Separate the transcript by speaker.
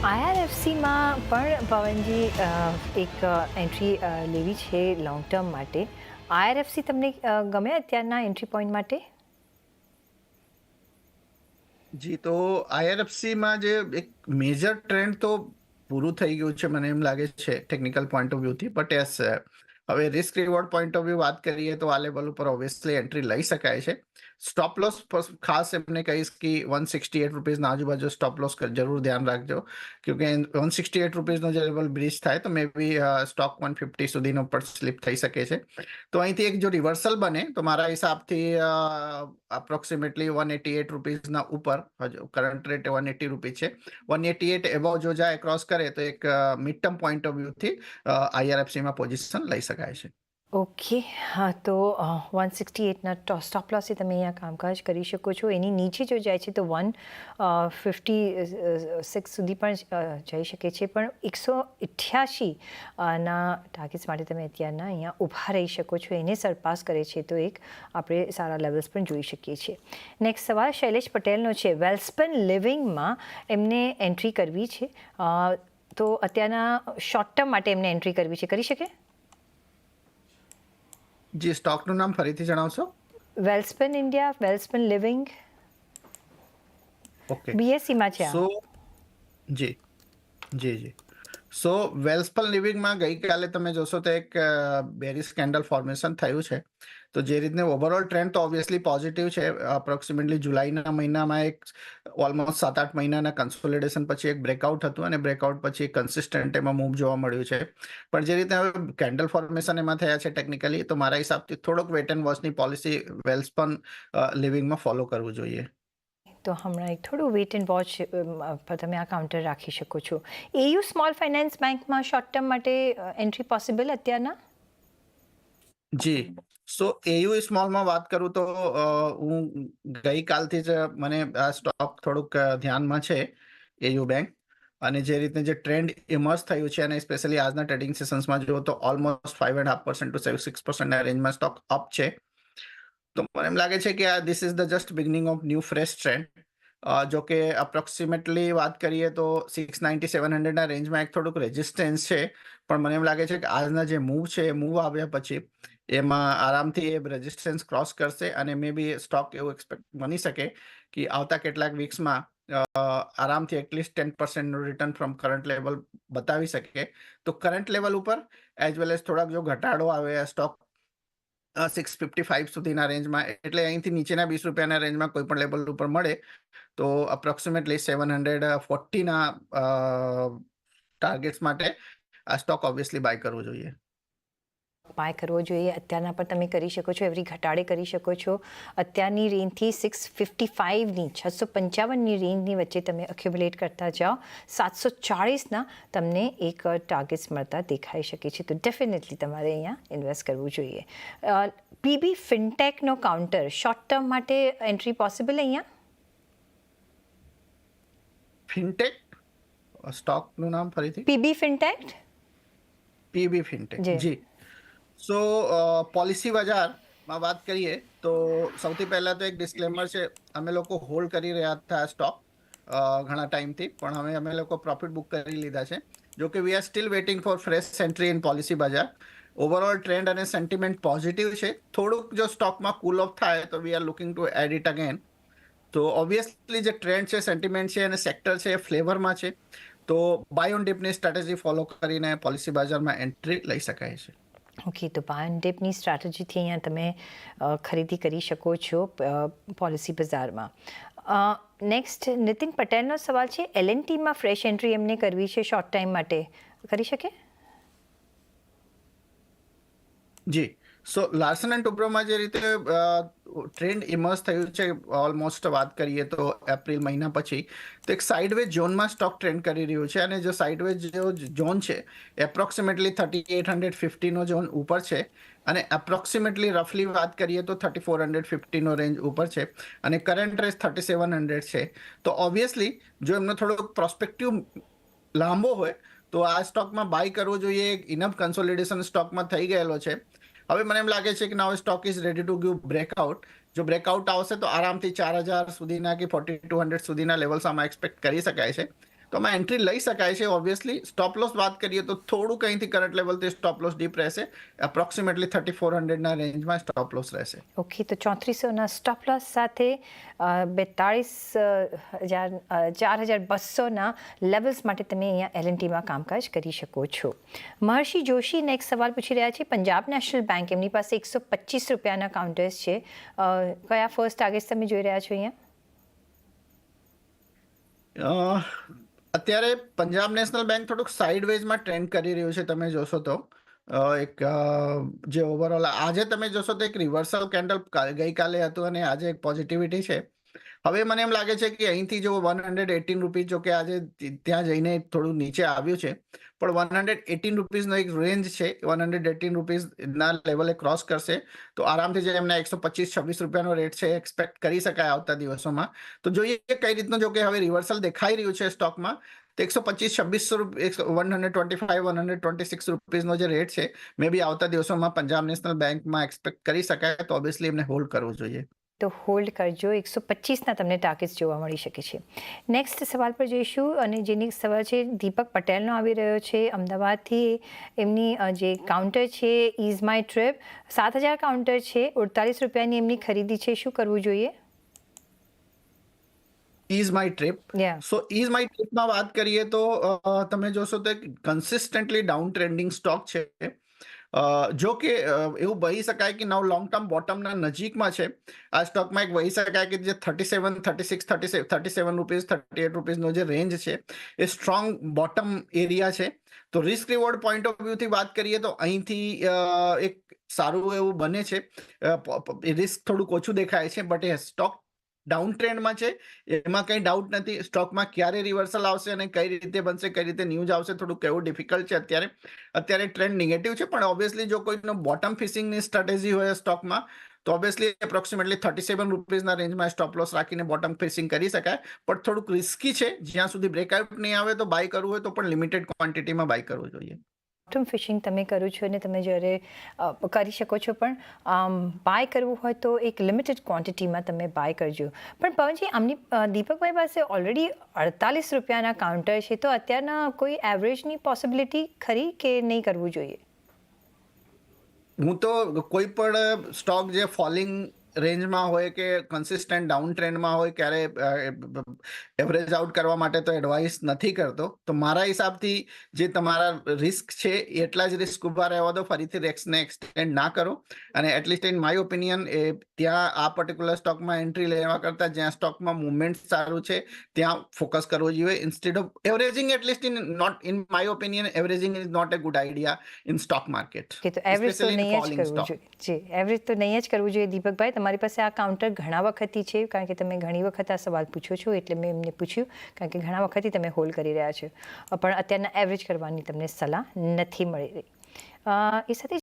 Speaker 1: આઈઆરએફસીમાં પણ પવનજી એક એન્ટ્રી લેવી છે લોંગ ટર્મ માટે. આઈઆરએફસી તમને ગમે અત્યારના એન્ટ્રી પોઈન્ટ માટે?
Speaker 2: જી, તો આઈઆરએફસીમાં જે એક મેજર ટ્રેન્ડ તો પૂરું થઈ ગયું છે મને એમ લાગે છે ટેકનિકલ પોઈન્ટ ઓફ વ્યૂથી. બટ યસ, હવે risk reward point of view વાત કરીએ તો આ લેવલ ઉપર ઓબ્વિયસલી એન્ટ્રી લઈ શકાય છે. સ્ટોપ લોસ ખાસ એમને કહીશ કે 168 રૂપીઝના આજુબાજુ સ્ટોપ લોસ જરૂર ધ્યાન રાખજો, ક્યોંકि 168 રૂપીઝનો જે લેવલ બ્રીચ થાય તો મે બી સ્ટોક 150 સુધીનો પર સ્લીપ થઈ શકે છે. તો અહીંથી એક જો રિવર્સલ બને તો મારા હિસાબથી અપ્રોક્સિમેટલી 188 રૂપીઝના ઉપર, હજુ કરંટ રેટ 180 રૂપીઝ છે, 188 એબવ જો જાય ક્રોસ કરે તો એક મિડ ટર્મ પોઈન્ટ ઓફ વ્યૂથી આઈઆરએફસીમાં પોઝિશન લઈ શકાય છે.
Speaker 1: ઓકે, હા, તો 168ના સ્ટોપ લોસથી તમે અહીંયા કામકાજ કરી શકો છો. એની નીચે જો જાય છે તો 156 સુધી પણ જઈ શકે છે, પણ 188 ના ટાર્ગેટ્સ માટે તમે અત્યારના અહીંયા ઊભા રહી શકો છો. એને સરપાસ કરે છે તો એક આપણે સારા લેવલ્સ પણ જોઈ શકીએ છીએ. નેક્સ્ટ સવાલ શૈલેષ પટેલનો છે. વેલ્સપન લિવિંગમાં એમને એન્ટ્રી કરવી છે, તો અત્યારના શોર્ટ ટર્મ માટે એમને એન્ટ્રી કરવી છે, કરી શકે?
Speaker 2: જી, સ્ટોકનું નામ ફરીથી જણાવશો?
Speaker 1: Welspun India, Welspun Living,
Speaker 2: okay,
Speaker 1: બીએસસીમાં છે.
Speaker 2: સો જી જી જી સો વેલ્સપન લિવિંગમાં ગઈકાલે તમે જોશો તો એક બેરિશ કેન્ડલ ફોર્મેશન થયું છે. તો જે રીતને ઓવરઓલ ટ્રેન્ડ તો ઓબ્વિયસલી પોઝિટિવ છે. અપ્રોક્સિમેટલી જુલાઈના મહિનામાં એક ઓલમોસ્ટ 7-8 મહિનાના કન્સોલિડેશન પછી એક બ્રેકઆઉટ હતું અને બ્રેકઆઉટ પછી કન્સિસ્ટન્ટ એમાં મૂવ જોવા મળ્યું છે. પણ જે રીતે હવે કેન્ડલ ફોર્મેશન એમાં થયા છે ટેકનિકલી, તો મારા હિસાબથી થોડોક વેટ એન્ડ વોચની પોલિસી વેલ્સપન લિવિંગમાં ફોલો કરવું જોઈએ.
Speaker 1: તો હમણાં એક થોડું વેટ એન્ડ વોચ પર તમે આ કાઉન્ટર રાખી શકો છો. એયુ સ્મોલ ફાઇનાન્સ બેંકમાં શોર્ટ ટર્મ માટે એન્ટ્રી પોસિબલ અત્યારના?
Speaker 2: જી, સો એયુ સ્મોલમાં વાત કરું તો હું ગઈકાલથી જ મને આ સ્ટોક થોડુંક ધ્યાનમાં છે, એયુ બેંક. અને જે રીતે જે ટ્રેન્ડ ઇમર્જ થયું છે અને સ્પેશિયલી આજના ટ્રેડિંગ સેશન્સમાં જુઓ તો ઓલમોસ્ટ 5.5% ટુ 6%ના રેન્જમાં સ્ટોક અપ છે. તો મને એમ લાગે છે કે આ this is the just beginning of new fresh trend. જો કે અપ્રોક્સિમેટલી વાત કરીએ તો 690-700ના રેન્જમાં એક થોડુંક રેઝિસ્ટન્સ છે, પણ મને એમ લાગે છે કે આજના જે મૂવ છે એ મૂવ આવ્યા પછી એમાં આરામથી એ રેઝિસ્ટન્સ ક્રોસ કરશે અને મે બી સ્ટોક એવું એક્સપેક્ટ બની શકે કે આવતા કેટલાક વીક્સમાં આરામથી એટલીસ્ટ 10%નું રિટર્ન ફ્રોમ કરંટ લેવલ બતાવી શકે. તો કરંટ લેવલ ઉપર એઝ વેલ એઝ થોડાક જો ઘટાડો આવે સ્ટોક 655 સુધીના રેન્જમાં, એટલે અહીંથી નીચેના 20 રૂપિયાના રેન્જમાં કોઈ પણ લેવલ ઉપર મળે તો અપ્રોક્સિમેટલી 740ના ટાર્ગેટ્સ માટે આ સ્ટોક ઓબ્વિયસલી બાય કરવું જોઈએ.
Speaker 1: બાય કરવો જોઈએ. અત્યારના પર તમે કરી શકો છો, એવરી ઘટાડે કરી શકો છો. અત્યારની રેન્જથી 655ની 655ની રેન્જની વચ્ચે તમે એક્યુમ્યુલેટ કરતા જાઓ. 740ના તમને એક ટાર્ગેટ્સ મળતા દેખાઈ શકે છે. તો ડેફિનેટલી તમારે અહીંયા ઇન્વેસ્ટ કરવું જોઈએ. પીબી ફિનટેકનો કાઉન્ટર શોર્ટ ટર્મ માટે એન્ટ્રી પોસિબલ અહીંયા?
Speaker 2: ફિનટેક સ્ટોકનું નામ ફરીથી?
Speaker 1: PB fintech.
Speaker 2: પીબી ફિનટેક, જી. સો પોલિસી બજારમાં વાત કરીએ તો સૌથી પહેલા તો એક ડિસ્ક્લેમર છે, અમે લોકો હોલ્ડ કરી રહ્યા હતા આ સ્ટોક ઘણા ટાઈમથી, પણ હવે અમે લોકો પ્રોફિટ બુક કરી લીધા છે. જો કે we are still waiting for fresh entry in Policybazaar. Overall trend અને સેન્ટિમેન્ટ પોઝિટિવ છે. થોડુંક જો સ્ટોકમાં કુલ ઓફ થાય તો we are looking to add it again. તો ઓબ્વિયસલી જે ટ્રેન્ડ છે, સેન્ટિમેન્ટ છે અને સેક્ટર છે એ ફ્લેવરમાં છે. તો બાય ઓન ડિપની સ્ટ્રેટેજી ફોલો કરીને પોલિસી બજારમાં એન્ટ્રી લઈ શકાય છે.
Speaker 1: ઓકે, તો બાય ઓન ડિપની સ્ટ્રેટેજીથી અહીંયા તમે ખરીદી કરી શકો છો પોલિસી બજારમાં. નેક્સ્ટ નીતિન પટેલનો સવાલ છે. એલએનટીમાં ફ્રેશ એન્ટ્રી એમને કરવી છે શોર્ટ ટાઈમ માટે, કરી શકે?
Speaker 2: જી, સો લાર્સન એન્ડ ટુબ્રોમાં જે રીતે ટ્રેન્ડ ઇમર્જ થયું છે, ઓલમોસ્ટ વાત કરીએ તો એપ્રિલ મહિના પછી, તો એક સાઇડવેઝ ઝોનમાં સ્ટોક ટ્રેન્ડ કરી રહ્યું છે. અને જો સાઇડવેઝ જો ઝોન છે એપ્રોક્સિમેટલી 3850નો ઝોન ઉપર છે અને એપ્રોક્સિમેટલી રફલી વાત કરીએ તો 3450નો રેન્જ ઉપર છે અને કરંટ રેન્જ 3700 છે. તો ઓબ્વિયસલી જો એમનો થોડો પ્રોસ્પેક્ટિવ લાંબો હોય તો આ સ્ટોકમાં બાય કરવો જોઈએ. ઇનફ કન્સોલિડેશન સ્ટોકમાં થઈ ગયેલો છે. હવે મને એમ લાગે છે કે now stock is ready to give breakout. જો બ્રેકઆઉટ આવશે તો આરામથી 4000 સુધીના કે 4200 સુધીના લેવલ્સ આમાં એક્સપેક્ટ કરી શકાય છે. તો આમાં એન્ટ્રી લઈ શકાય છે. ઓબ્વિયસલી સ્ટોપ લોસ વાત કરીએ તો થોડુંક અહીંથી કરંટ લેવલથી સ્ટોપ લોસ ડીપ રહેશે. એપ્રોક્સિમેટલી 3400ના રેન્જમાં સ્ટોપ લોસ રહેશે.
Speaker 1: ઓકે, તો 3400ના સ્ટોપ લોસ સાથે 42,4200ના લેવલ્સ માટે તમે અહીંયા એલએનટીમાં કામકાજ કરી શકો છો. મહર્ષિ જોશી નેક્સ્ટ સવાલ પૂછી રહ્યા છે. પંજાબ નેશનલ બેંક, એમની પાસે 125 રૂપિયાના કાઉન્ટર્સ છે. કયા ફર્સ્ટ ટાર્ગેટ્સ તમે જોઈ રહ્યા છો અહીંયા?
Speaker 2: અત્યારે પંજાબ નેશનલ બેંક થોડુંક સાઇડવેઝમાં ટ્રેન્ડ કરી રહ્યું છે. તમે જોશો તો એક જે ઓવરઓલ આજે તમે જોશો તો એક રિવર્સલ કેન્ડલ ગઈકાલે હતું અને આજે એક પોઝિટિવિટી છે. હવે મને એમ લાગે છે કે અહીંથી જો 118 રૂપીઝ, જો કે આજે ત્યાં જઈને થોડું નીચે આવ્યું છે, પણ 118 રૂપીઝનો એક રેન્જ છે. 118 રૂપીઝના લેવલે ક્રોસ કરશે તો આરામથી જે એમના 125-26 રૂપિયાનો રેટ છે એક્સપેક્ટ કરી શકાય આવતા દિવસોમાં. તો જોઈએ કઈ રીતનું, જો કે હવે રિવર્સલ દેખાઈ રહ્યું છે સ્ટોકમાં, તો 125-26 125-126 રૂપીઝનો જે રેટ છે મે બી આવતા દિવસોમાં પંજાબ નેશનલ બેંકમાં એક્સપેક્ટ કરી શકાય. તો ઓબ્વિયસલી એમને હોલ્ડ કરવું જોઈએ.
Speaker 1: તો હોલ્ડ કરજો. 125ના તમને ટાર્ગેટ્સ જોવા મળી શકે છે. નેક્સ્ટ સવાલ પર જઈશું અને જેની સવાલ છે દીપક પટેલનો આવી રહ્યો છે અમદાવાદથી. એમની જે કાઉન્ટર છે ઇઝ માય ટ્રીપ, 7000 કાઉન્ટર છે, 48 રૂપિયાની એમની ખરીદી છે. શું કરવું જોઈએ?
Speaker 2: Ease My Trip. So Ease My ટ્રીપમાં વાત કરીએ તો તમે જોશો તો કન્સિસ્ટન્ટલી ડાઉન ટ્રેન્ડિંગ સ્ટોક છે. જો કે એવું કહી શકાય કે નવ લોંગ ટર્મ બોટમના નજીકમાં છે. આ સ્ટોકમાં એક કહી શકાય કે જે 37, 36, 37 રૂપીઝ, 38 રૂપીઝનો જે રેન્જ છે એ સ્ટ્રોંગ બોટમ એરિયા છે. તો રિસ્ક રિવોર્ડ પોઈન્ટ ઓફ વ્યૂથી વાત કરીએ તો અહીંથી એક સારું એવું બને છે. રિસ્ક થોડુંક ઓછું દેખાય છે, બટ એ સ્ટોક ડાઉન ટ્રેન્ડમાં છે, એમાં કંઈ ડાઉટ નથી. સ્ટોકમાં ક્યારે રિવર્સલ આવશે અને કઈ રીતે બનશે, કઈ રીતે ન્યૂઝ આવશે, થોડુંક એવું ડિફિકલ્ટ છે અત્યારે ટ્રેન્ડ નેગેટિવ છે. પણ ઓબ્વિયસલી જો કોઈનો બોટમ ફિશિંગની સ્ટ્રેટેજી હોય સ્ટોકમાં તો ઓબ્વિયસલી એપ્રોક્સિમેટલી 37 રૂપીઝના રેન્જમાં સ્ટોપ લોસ રાખીને બોટમ ફિશિંગ કરી શકાય. પણ થોડુંક રિસ્કી છે. જ્યાં સુધી બ્રેકઆઉટ નહીં આવે તો બાય કરવું હોય તો પણ લિમિટેડ ક્વોન્ટિટીમાં બાય કરવું જોઈએ.
Speaker 1: બોટમ ફિશિંગ તમે કરો છો અને તમે જ્યારે કરી શકો છો, પણ બાય કરવું હોય તો એક લિમિટેડ ક્વોન્ટિટીમાં તમે બાય કરજો. પણ પવનજી, આમની દીપકભાઈ પાસે ઓલરેડી 48 રૂપિયાના કાઉન્ટર છે, તો અત્યારના કોઈ એવરેજની પોસિબિલિટી ખરી કે નહીં કરવું જોઈએ?
Speaker 2: હું તો કોઈ પણ સ્ટોક જે ફોલિંગ રેન્જમાં હોય કે કન્સિસ્ટન્ટ ડાઉન ટ્રેન્ડમાં હોય ક્યારે એવરેજ આઉટ કરવા માટે તો એડવાઇસ નથી કરતો. તો મારા હિસાબથી જે તમારા રિસ્ક છે એટલા જ રિસ્ક ઉભા રહેવા દો. ફરીથી રિસ્કને એક્સટેન્ડ ના કરો. અને એટલીસ્ટ ઇન માય ઓપિનિયન ત્યાં આ પર્ટિક્યુલર સ્ટોકમાં એન્ટ્રી લેવા કરતાં જ્યાં સ્ટોકમાં મુવમેન્ટ સારું છે ત્યાં ફોકસ કરવો જોઈએ instead of averaging. At least in my opinion averaging is not a good idea in stock market.
Speaker 1: કે તો એવરેજ તો નહીં જ કરવું જોઈએ. જી, એવરેજ તો નહીં જ કરવું જોઈએ. દીપકભાઈ, તમારી પાસે આ કાઉન્ટર ઘણા વખતથી છે, કારણ કે તમે ઘણી વખત આ સવાલ પૂછો છો એટલે મેં એમને પૂછ્યું, કારણ કે ઘણા વખતથી તમે હોલ્ડ કરી રહ્યા છો, પણ અત્યારના એવરેજ કરવાની તમને સલાહ નથી મળી રહી. એ સાથે